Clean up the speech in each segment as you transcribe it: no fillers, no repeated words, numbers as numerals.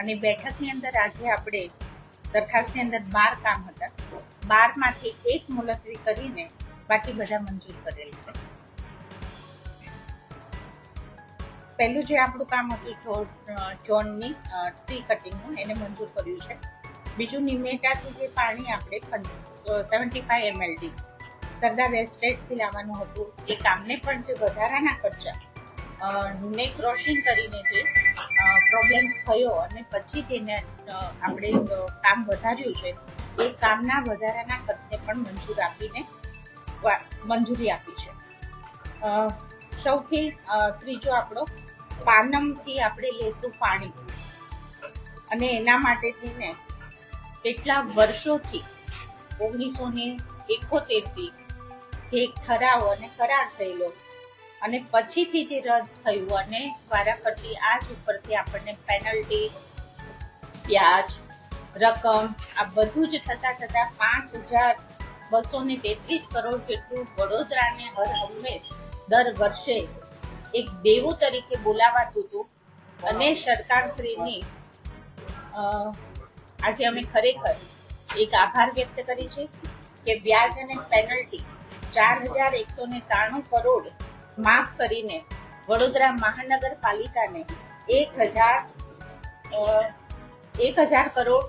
અને બેઠકની અંદર આજે આપણે દરખાસ્તની અંદર 12 કામ હતા, 12માંથી એક મુલતવી કરીને બાકી બધા મંજૂર કરેલ છે. પહેલું જે આપણું કામ હતું ચોનની ટ્રી કટિંગનું, એને મંજૂર કર્યું છે. બીજું નિમેટાથી જે પાણી આપણે 75 mld સરદાર એસ્ટેટથી લાવવાનું હતું, એ કામને પણ જે વધારાના ખર્ચા ને ક્રોસિંગ કરીને જે પ્રોબ્લેમ્સ થયો અને પછી જેને આપણે કામ વધાર્યું છે, એ કામના વધારાના ખર્ચને પણ મંજૂરી આપી છે. સૌથી ત્રીજો આપણો પાનમથી આપણે લેતું પાણી અને એના માટે થઈને કેટલા વર્ષોથી 1971થી જે ઠરાવ અને કરાર થયેલો અને પછીથી જે રદ થયું અને વારાફરતી આજ ઉપરથી આપણને પેનલ્ટી, વ્યાજ, રકમ આ બધું જ થતા 5,233 કરોડ જેટલું વડોદરાને હર હંમેશ દર વર્ષે એક દેવું તરીકે બોલાવાતું હતું. અને સરકારશ્રીની આજે અમે ખરેખર એક આભાર વ્યક્ત કરી છે કે વ્યાજ અને પેનલ્ટી 4,193 કરોડ માફ કરીને વડોદરા મહાનગરપાલિકાને 1,000 કરોડ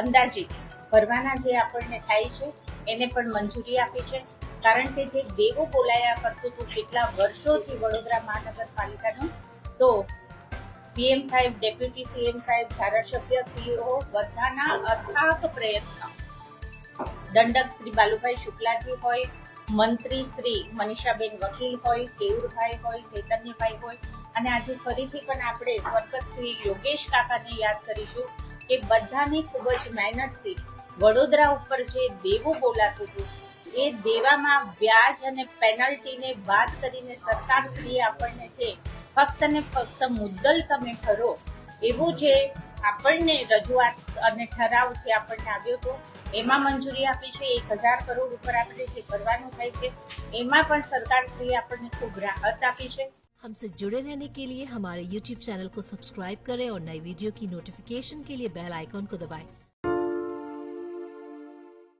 અંદાજિત ભરવાના જે આપણને થાય છે, એને પણ મંજૂરી આપી છે. કારણ કે જે દેવું બોલાયા કરતું હતું કેટલા વર્ષોથી વડોદરા મહાનગરપાલિકાનું, તો સીએમ સાહેબ, ડેપ્યુટી સીએમ સાહેબ, ધારાસભ્ય, સીઓ બધાના અથાગ પ્રયત્ન, દંડક શ્રી બાલુભાઈ શુક્લાજી હોય, મંત્રી શ્રી મનીષાબેન વકીલ હોય, કેયુરભાઈ હોય, ચૈતન્યભાઈ હોય, અને આજે ફરીથી પણ આપણે સ્વર્ગસ્થ શ્રી યોગેશ કાકાને યાદ કરીશું કે બધાની ખૂબ જ મહેનતથી વડોદરા ઉપર જે દેવું બોલાતું હતું, એ દેવામાં વ્યાજ અને પેનલ્ટીને બાદ કરીને સરકારશ્રીએ આપણને જે ફક્ત ને ફક્ત મુદ્દલ તમે ભરો એવું જે આપણને રજૂઆત અને ઠરાવ જે આપણને આવ્યો હતો, એમાં મંજૂરી આપી છે. 1,000 કરોડ ઉપર આપણે જે ભરવાનું થાય છે, એમાં પણ સરકારશ્રીએ આપણને ખૂબ રાહત આપી છે. हमसे जुड़े रहने के लिए हमारे YouTube चैनल को सब्सक्राइब करें और नई वीडियो की नोटिफिकेशन के लिए बेल आइकॉन को दबाएं।